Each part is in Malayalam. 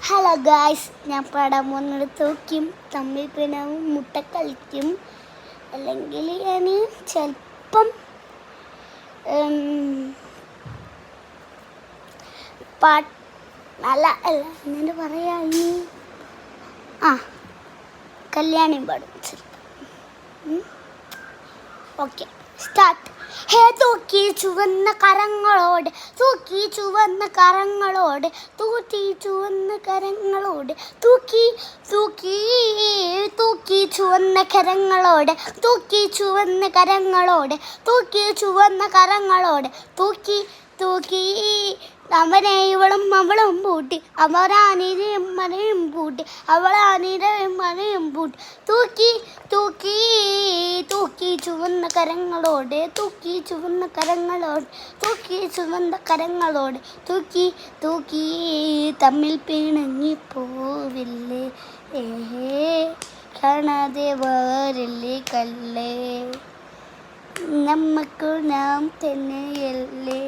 ഹലോ ഗായ്സ്, ഞാൻ പാടാൻ പോകുന്നത് തൂക്കും തമ്മിൽ പിണവും മുട്ട കളിക്കും. അല്ലെങ്കിൽ ഞാൻ ചിലപ്പം അല്ല എന്നിട്ട് പറയാ കല്യാണിയും പാടും ചിലപ്പം. Okay, start. ഹേ തൂക്കി ചുവന്ന കരങ്ങളോട്, തൂക്കി ചുവന്ന കരങ്ങളോട്, തൂക്കി ചുവന്ന കരങ്ങളോട്, തൂക്കി തൂക്കി തൂക്കി ചുവന്ന കരങ്ങളോട്, തൂക്കി ചുവന്ന കരങ്ങളോട്, തൂക്കി ചുവന്ന കരങ്ങളോട്, തൂക്കി തൂക്കി അവനെ ഇവളും അവളും പൂട്ടി, അവരാനിരയും മനയും പൂട്ടി, അവളാനിരയും മനയും പൂട്ടി, തൂക്കി തൂക്കി തൂക്കി ചുവന്ന കരങ്ങളോട്, തൂക്കി ചുവന്ന കരങ്ങളോട്, തൂക്കി ചുവന്ന കരങ്ങളോട്, തൂക്കി തൂക്കി തമ്മിൽ പിണങ്ങി പോവില്ലേ, കാണാതെ വരില്ലേ കല്ലേ, നമുക്ക് നാം തന്നെയല്ലേ,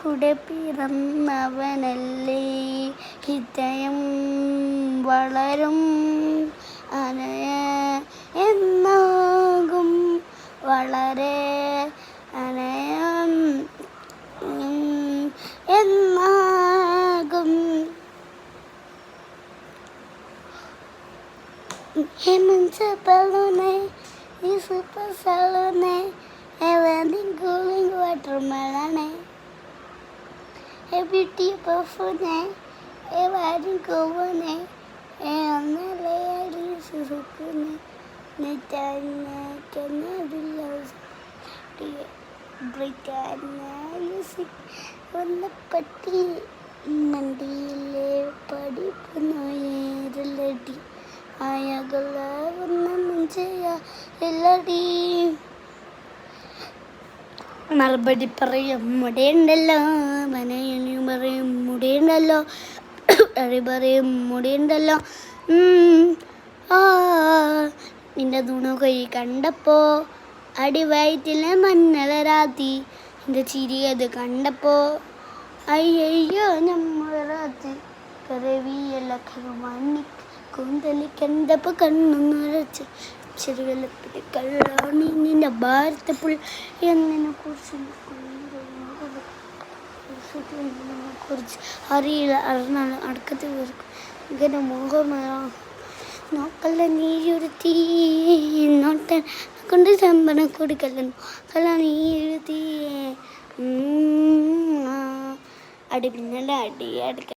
കൂടെ പിറന്നവനല്ലേ, ഹൃദയം വളരും അനയ എന്നാകും, വളരെ അനയം എന്നാകും. ഹേമന്ത് balloon, ഈ super salon, everything cooling watermelon, a beauty perfume, a wedding gown, a only sukune, Netanya Canadians, Britannia, ഒന്ന് പട്ടി മണ്ടിയിലെ പഠിപ്പുനോയേറലടി, ആയകള ഒന്നും ചെയ്യാടി, മറുപടി പറയും മുടിയുണ്ടല്ലോ, മനയണി പറയും മുടിയുണ്ടല്ലോ, അടി പറയും മുടിയുണ്ടല്ലോ. നിന്റെ തുണുകൈ കണ്ടപ്പോ അടിവയറ്റിലെ മഞ്ഞളരാത്തി, എൻ്റെ ചിരിയത് കണ്ടപ്പോ അയ്യോ നമ്മളറാത്തി, കറവിയല്ല കറുമണ്ണി കൂന്തലി കണ്ടപ്പോ കണ്ണു നിറച്ച്, ചെറുവെള്ളപ്പിടി കള്ളാണി നിന്റെ ഭാരതപ്പുൾ എന്നതിനെ കുറിച്ച് അറിയില്ല, അറിഞ്ഞാൽ അടക്കത്തിൽ തീർക്കും ഇങ്ങനെ മുഖമേ നോക്കല്ല നീയൊരുത്തി, നോട്ടൻ കൊണ്ട് ശമ്പളം കൊടുക്കല്ല നോക്കല്ല നീയൊരുത്തി, അടി പിന്നല്ല അടി അടുക്ക